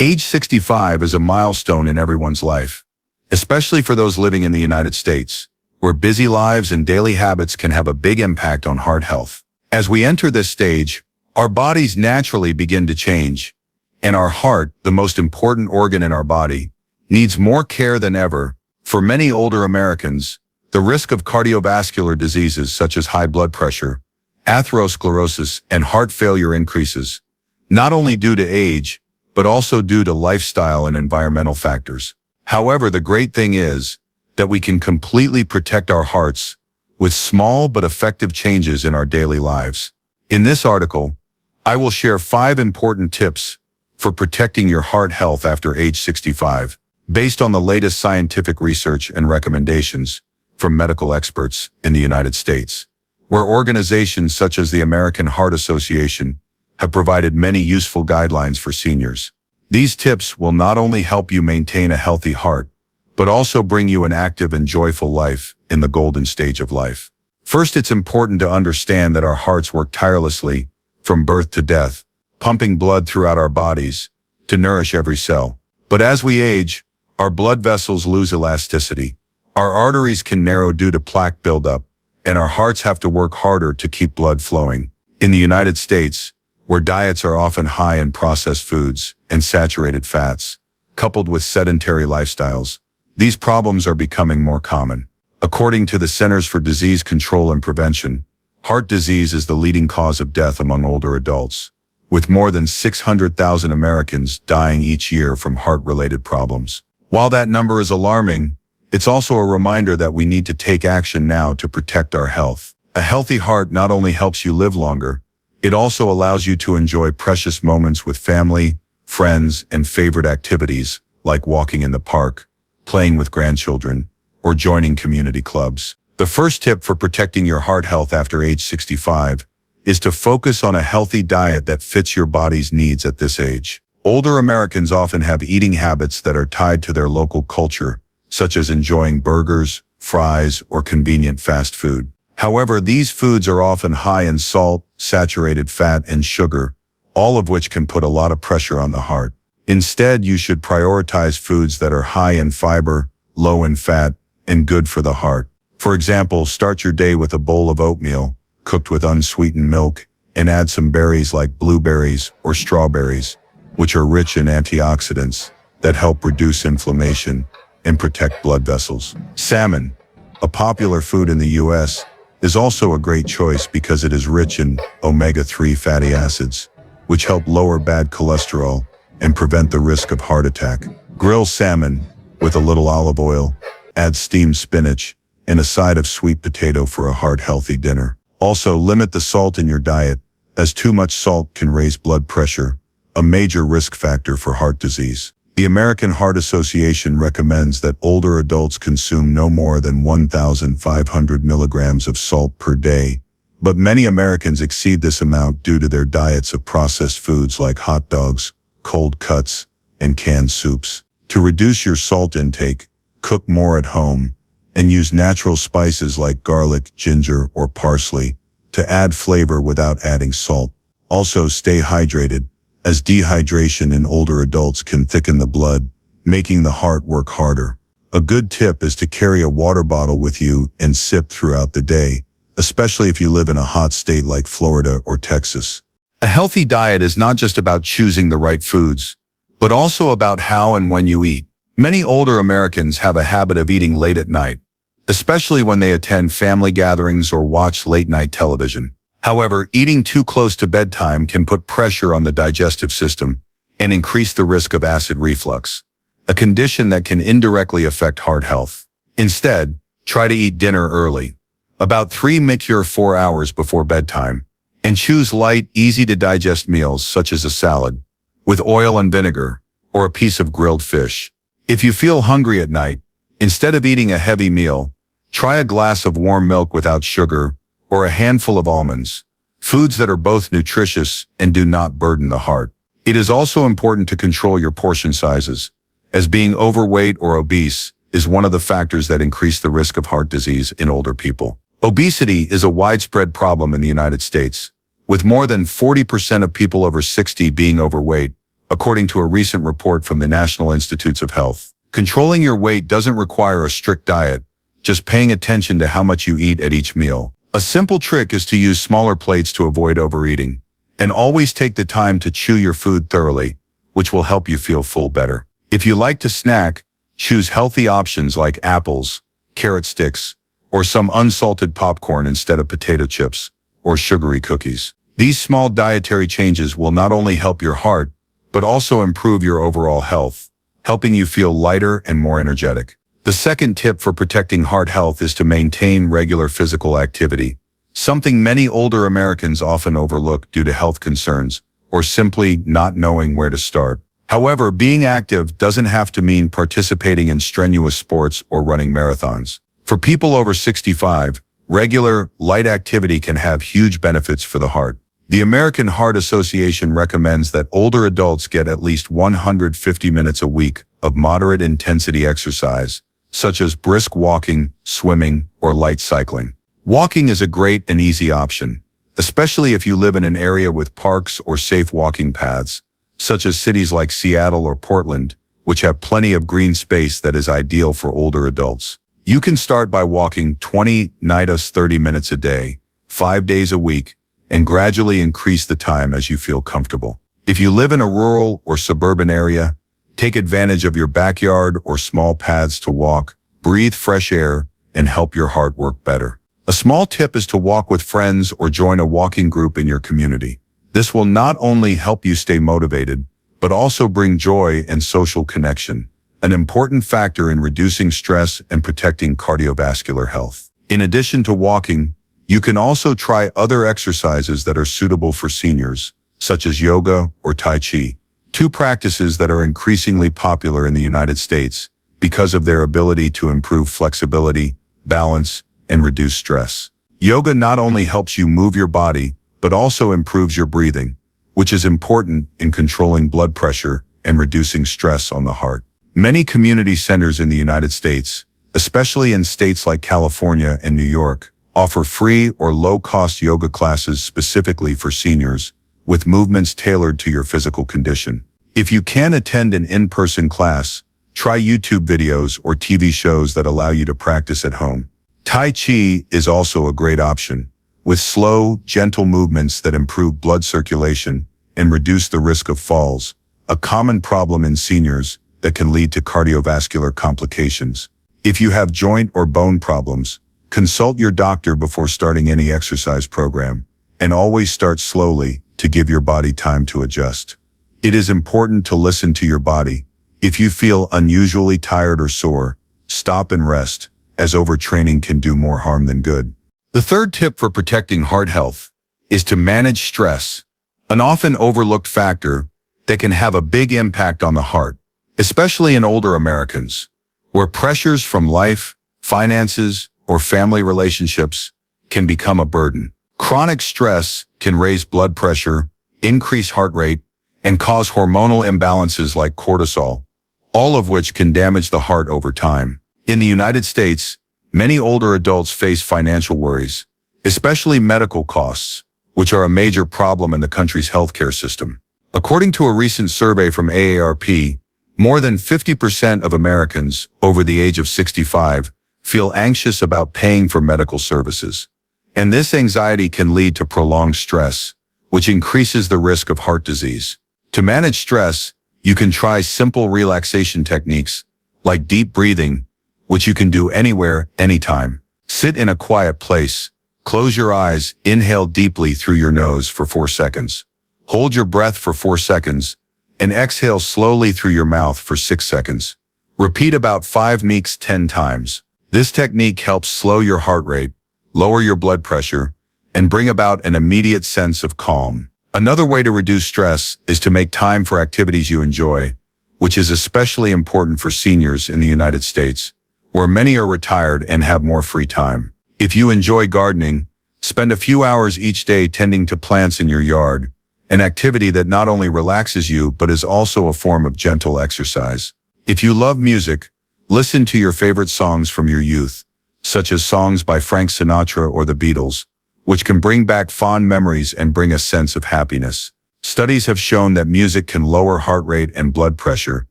Age 65 is a milestone in everyone's life, especially for those living in the United States, where busy lives and daily habits can have a big impact on heart health. As we enter this stage, our bodies naturally begin to change, and our heart, the most important organ in our body, needs more care than ever. For many older Americans, the risk of cardiovascular diseases such as high blood pressure, atherosclerosis, and heart failure increases, not only due to age, but also due to lifestyle and environmental factors. However, the great thing is that we can completely protect our hearts with small but effective changes in our daily lives. In this article, I will share 5 important tips for protecting your heart health after age 65, based on the latest scientific research and recommendations from medical experts in the United States, where organizations such as the American Heart Association have provided many useful guidelines for seniors. These tips will not only help you maintain a healthy heart, but also bring you an active and joyful life in the golden stage of life. First, it's important to understand that our hearts work tirelessly from birth to death, pumping blood throughout our bodies to nourish every cell. But as we age, our blood vessels lose elasticity. Our arteries can narrow due to plaque buildup, and our hearts have to work harder to keep blood flowing. In the United States, where diets are often high in processed foods and saturated fats, coupled with sedentary lifestyles, these problems are becoming more common. According to the Centers for Disease Control and Prevention, heart disease is the leading cause of death among older adults, with more than 600,000 Americans dying each year from heart-related problems. While that number is alarming, it's also a reminder that we need to take action now to protect our health. A healthy heart not only helps you live longer, it also allows you to enjoy precious moments with family, friends, and favorite activities like walking in the park, playing with grandchildren, or joining community clubs. The first tip for protecting your heart health after age 65 is to focus on a healthy diet that fits your body's needs at this age. Older Americans often have eating habits that are tied to their local culture, such as enjoying burgers, fries, or convenient fast food. However, these foods are often high in salt, saturated fat, and sugar, all of which can put a lot of pressure on the heart. Instead, you should prioritize foods that are high in fiber, low in fat, and good for the heart. For example, start your day with a bowl of oatmeal, cooked with unsweetened milk, and add some berries like blueberries or strawberries, which are rich in antioxidants that help reduce inflammation and protect blood vessels. Salmon, a popular food in the U.S., is also a great choice because it is rich in omega-3 fatty acids, which help lower bad cholesterol and prevent the risk of heart attack. Grill salmon with a little olive oil, add steamed spinach, and a side of sweet potato for a heart-healthy dinner. Also, limit the salt in your diet, as too much salt can raise blood pressure, a major risk factor for heart disease. The American Heart Association recommends that older adults consume no more than 1,500 milligrams of salt per day, but many Americans exceed this amount due to their diets of processed foods like hot dogs, cold cuts, and canned soups. To reduce your salt intake, cook more at home, and use natural spices like garlic, ginger, or parsley to add flavor without adding salt. Also, stay hydrated, as dehydration in older adults can thicken the blood, making the heart work harder. A good tip is to carry a water bottle with you and sip throughout the day, especially if you live in a hot state like Florida or Texas. A healthy diet is not just about choosing the right foods, but also about how and when you eat. Many older Americans have a habit of eating late at night, especially when they attend family gatherings or watch late-night television. However, eating too close to bedtime can put pressure on the digestive system and increase the risk of acid reflux, a condition that can indirectly affect heart health. Instead, try to eat dinner early, about 3–4 hours before bedtime, and choose light, easy-to-digest meals such as a salad with oil and vinegar or a piece of grilled fish. If you feel hungry at night, instead of eating a heavy meal, try a glass of warm milk without sugar or a handful of almonds, foods that are both nutritious and do not burden the heart. It is also important to control your portion sizes, as being overweight or obese is one of the factors that increase the risk of heart disease in older people. Obesity is a widespread problem in the United States, with more than 40% of people over 60 being overweight according to a recent report from the National Institutes of Health. Controlling your weight doesn't require a strict diet, just paying attention to how much you eat at each meal. A simple trick is to use smaller plates to avoid overeating, and always take the time to chew your food thoroughly, which will help you feel full better. If you like to snack, choose healthy options like apples, carrot sticks, or some unsalted popcorn instead of potato chips or sugary cookies. These small dietary changes will not only help your heart, but also improve your overall health, helping you feel lighter and more energetic. The second tip for protecting heart health is to maintain regular physical activity, something many older Americans often overlook due to health concerns or simply not knowing where to start. However, being active doesn't have to mean participating in strenuous sports or running marathons. For people over 65, regular, light activity can have huge benefits for the heart. The American Heart Association recommends that older adults get at least 150 minutes a week of moderate intensity exercise, such as brisk walking, swimming, or light cycling. Walking is a great and easy option, especially if you live in an area with parks or safe walking paths, such as cities like Seattle or Portland, which have plenty of green space that is ideal for older adults. You can start by walking 20 to 30 minutes a day, 5 days a week, and gradually increase the time as you feel comfortable. If you live in a rural or suburban area, take advantage of your backyard or small paths to walk, breathe fresh air, and help your heart work better. A small tip is to walk with friends or join a walking group in your community. This will not only help you stay motivated, but also bring joy and social connection, an important factor in reducing stress and protecting cardiovascular health. In addition to walking, you can also try other exercises that are suitable for seniors, such as yoga or Tai Chi, two practices that are increasingly popular in the United States because of their ability to improve flexibility, balance, and reduce stress. Yoga not only helps you move your body, but also improves your breathing, which is important in controlling blood pressure and reducing stress on the heart. Many community centers in the United States, especially in states like California and New York, offer free or low-cost yoga classes specifically for seniors, with movements tailored to your physical condition. If you can't attend an in-person class, try YouTube videos or TV shows that allow you to practice at home. Tai Chi is also a great option, with slow, gentle movements that improve blood circulation and reduce the risk of falls, a common problem in seniors that can lead to cardiovascular complications. If you have joint or bone problems, consult your doctor before starting any exercise program, and always start slowly to give your body time to adjust. It is important to listen to your body. If you feel unusually tired or sore, stop and rest, as overtraining can do more harm than good. The third tip for protecting heart health is to manage stress, an often overlooked factor that can have a big impact on the heart, especially in older Americans, where pressures from life, finances, or family relationships can become a burden. Chronic stress can raise blood pressure, increase heart rate, and cause hormonal imbalances like cortisol, all of which can damage the heart over time. In the United States, many older adults face financial worries, especially medical costs, which are a major problem in the country's healthcare system. According to a recent survey from AARP, more than 50% of Americans over the age of 65 feel anxious about paying for medical services. And this anxiety can lead to prolonged stress, which increases the risk of heart disease. To manage stress, you can try simple relaxation techniques like deep breathing, which you can do anywhere, anytime. Sit in a quiet place, close your eyes, inhale deeply through your nose for 4 seconds. Hold your breath for 4 seconds, and exhale slowly through your mouth for 6 seconds. Repeat about 5 meeks 10 times. This technique helps slow your heart rate, lower your blood pressure, and bring about an immediate sense of calm. Another way to reduce stress is to make time for activities you enjoy, which is especially important for seniors in the United States, where many are retired and have more free time. If you enjoy gardening, spend a few hours each day tending to plants in your yard, an activity that not only relaxes you but is also a form of gentle exercise. If you love music, listen to your favorite songs from your youth, such as songs by Frank Sinatra or the Beatles, which can bring back fond memories and bring a sense of happiness. Studies have shown that music can lower heart rate and blood pressure,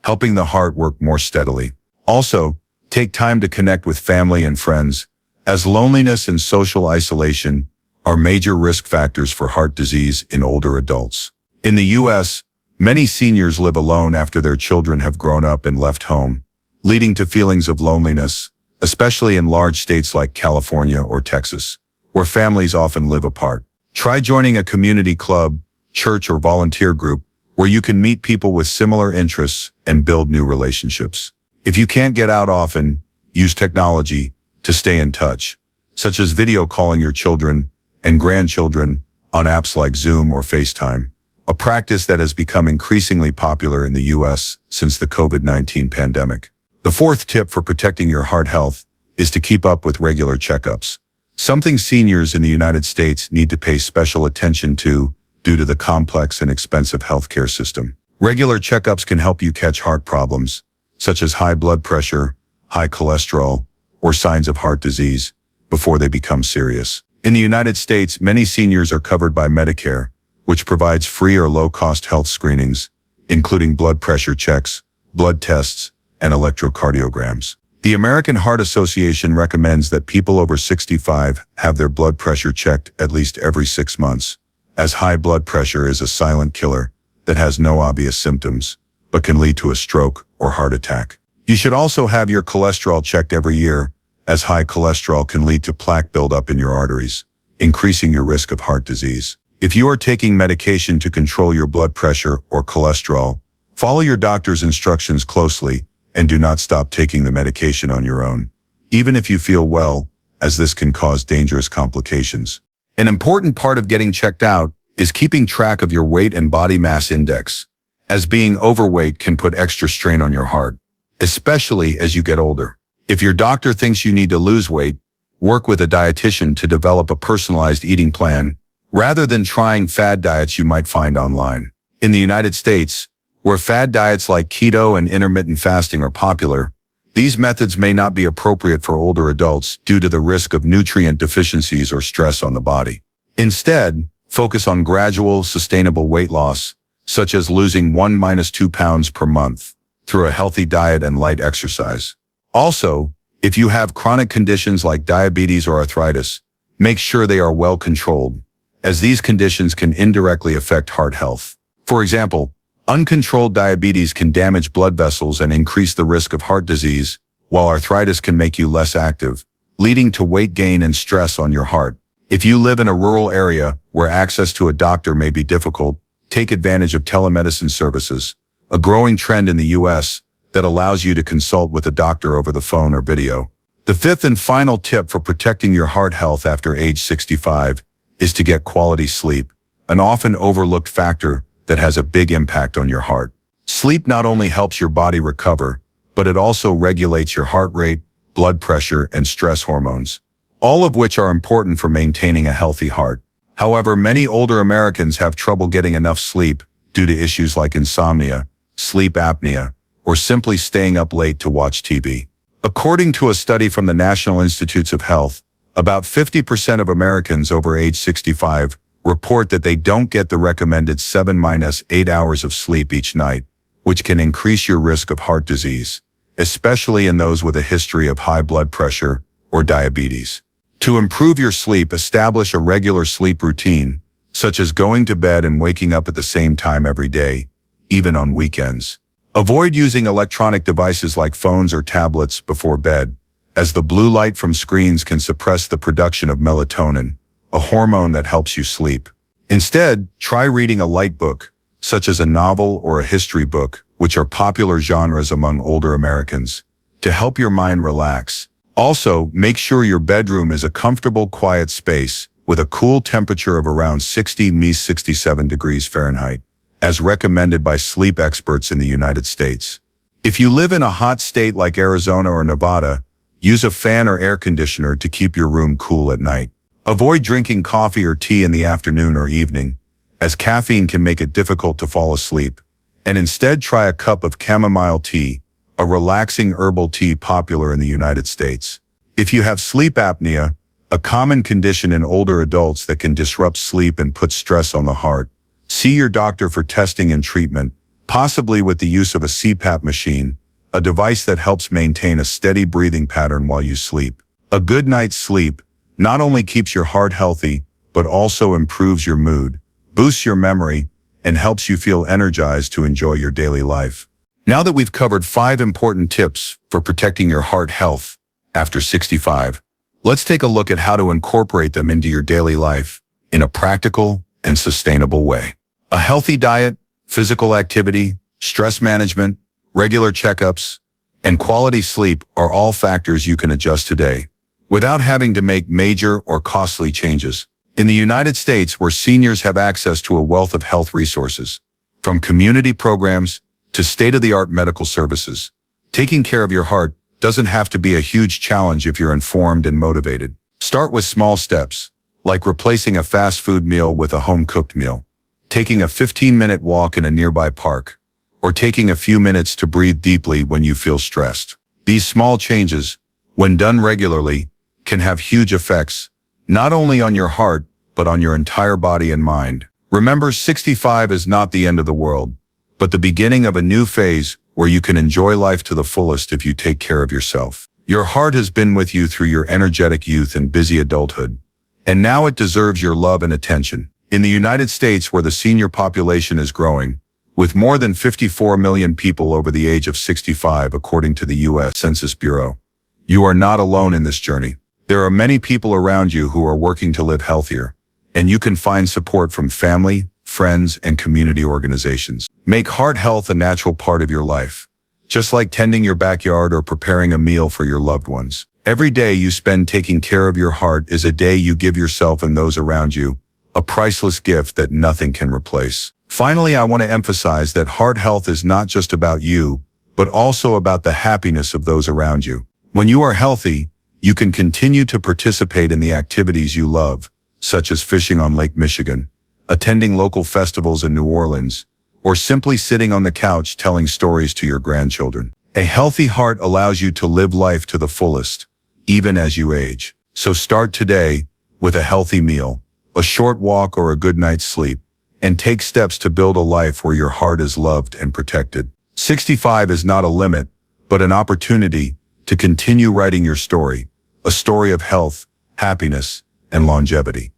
helping the heart work more steadily. Also, take time to connect with family and friends, as loneliness and social isolation are major risk factors for heart disease in older adults. In the U.S., many seniors live alone after their children have grown up and left home, leading to feelings of loneliness, especially in large states like California or Texas, where families often live apart. Try joining a community club, church, or volunteer group where you can meet people with similar interests and build new relationships. If you can't get out often, use technology to stay in touch, such as video calling your children and grandchildren on apps like Zoom or FaceTime, a practice that has become increasingly popular in the U.S. since the COVID-19 pandemic. The fourth tip for protecting your heart health is to keep up with regular checkups, something seniors in the United States need to pay special attention to due to the complex and expensive healthcare system. Regular checkups can help you catch heart problems, such as high blood pressure, high cholesterol, or signs of heart disease, before they become serious. In the United States, many seniors are covered by Medicare, which provides free or low-cost health screenings, including blood pressure checks, blood tests, and electrocardiograms. The American Heart Association recommends that people over 65 have their blood pressure checked at least every 6 months, as high blood pressure is a silent killer that has no obvious symptoms, but can lead to a stroke or heart attack. You should also have your cholesterol checked every year, as high cholesterol can lead to plaque buildup in your arteries, increasing your risk of heart disease. If you are taking medication to control your blood pressure or cholesterol, follow your doctor's instructions closely and do not stop taking the medication on your own, even if you feel well, as this can cause dangerous complications. An important part of getting checked out is keeping track of your weight and body mass index, as being overweight can put extra strain on your heart, especially as you get older. If your doctor thinks you need to lose weight, work with a dietitian to develop a personalized eating plan, rather than trying fad diets you might find online. In the United States, where fad diets like keto and intermittent fasting are popular, these methods may not be appropriate for older adults due to the risk of nutrient deficiencies or stress on the body. Instead, focus on gradual, sustainable weight loss, such as losing 1–2 pounds per month, through a healthy diet and light exercise. Also, if you have chronic conditions like diabetes or arthritis, make sure they are well controlled, as these conditions can indirectly affect heart health. For example, uncontrolled diabetes can damage blood vessels and increase the risk of heart disease, while arthritis can make you less active, leading to weight gain and stress on your heart. If you live in a rural area where access to a doctor may be difficult, take advantage of telemedicine services, a growing trend in the U.S. that allows you to consult with a doctor over the phone or video. The fifth and final tip for protecting your heart health after age 65 is to get quality sleep, an often overlooked factor that has a big impact on your heart. Sleep not only helps your body recover, but it also regulates your heart rate, blood pressure, and stress hormones, all of which are important for maintaining a healthy heart. However, many older Americans have trouble getting enough sleep due to issues like insomnia, sleep apnea, or simply staying up late to watch TV. According to a study from the National Institutes of Health, about 50% of Americans over age 65 report that they don't get the recommended 7–8 hours of sleep each night, which can increase your risk of heart disease, especially in those with a history of high blood pressure or diabetes. To improve your sleep, establish a regular sleep routine, such as going to bed and waking up at the same time every day, even on weekends. Avoid using electronic devices like phones or tablets before bed, as the blue light from screens can suppress the production of melatonin, a hormone that helps you sleep. Instead, try reading a light book, such as a novel or a history book, which are popular genres among older Americans, to help your mind relax. Also, make sure your bedroom is a comfortable, quiet space with a cool temperature of around 60–67 degrees Fahrenheit, as recommended by sleep experts in the United States. If you live in a hot state like Arizona or Nevada, use a fan or air conditioner to keep your room cool at night. Avoid drinking coffee or tea in the afternoon or evening, as caffeine can make it difficult to fall asleep, and instead try a cup of chamomile tea, a relaxing herbal tea popular in the United States. If you have sleep apnea, a common condition in older adults that can disrupt sleep and put stress on the heart, See your doctor for testing and treatment, possibly with the use of a CPAP machine, a device that helps maintain a steady breathing pattern while you sleep. A good night's sleep not only keeps your heart healthy, but also improves your mood, boosts your memory, and helps you feel energized to enjoy your daily life. Now that we've covered 5 important tips for protecting your heart health after 65, let's take a look at how to incorporate them into your daily life in a practical and sustainable way. A healthy diet, physical activity, stress management, regular checkups, and quality sleep are all factors you can adjust today without having to make major or costly changes. In the United States, where seniors have access to a wealth of health resources, from community programs to state-of-the-art medical services, taking care of your heart doesn't have to be a huge challenge if you're informed and motivated. Start with small steps, like replacing a fast food meal with a home-cooked meal, taking a 15-minute walk in a nearby park, or taking a few minutes to breathe deeply when you feel stressed. These small changes, when done regularly, can have huge effects, not only on your heart, but on your entire body and mind. Remember, 65 is not the end of the world, but the beginning of a new phase where you can enjoy life to the fullest if you take care of yourself. Your heart has been with you through your energetic youth and busy adulthood, and now it deserves your love and attention. In the United States, where the senior population is growing, with more than 54 million people over the age of 65 according to the U.S. Census Bureau, you are not alone in this journey. There are many people around you who are working to live healthier, and you can find support from family, friends, and community organizations. Make heart health a natural part of your life, just like tending your backyard or preparing a meal for your loved ones. Every day you spend taking care of your heart is a day you give yourself and those around you, a priceless gift that nothing can replace. Finally, I want to emphasize that heart health is not just about you, but also about the happiness of those around you. When you are healthy, you can continue to participate in the activities you love, such as fishing on Lake Michigan, attending local festivals in New Orleans, or simply sitting on the couch telling stories to your grandchildren. A healthy heart allows you to live life to the fullest, even as you age. So start today with a healthy meal, a short walk, or a good night's sleep, and take steps to build a life where your heart is loved and protected. 65 is not a limit, but an opportunity to continue writing your story, a story of health, happiness, and longevity.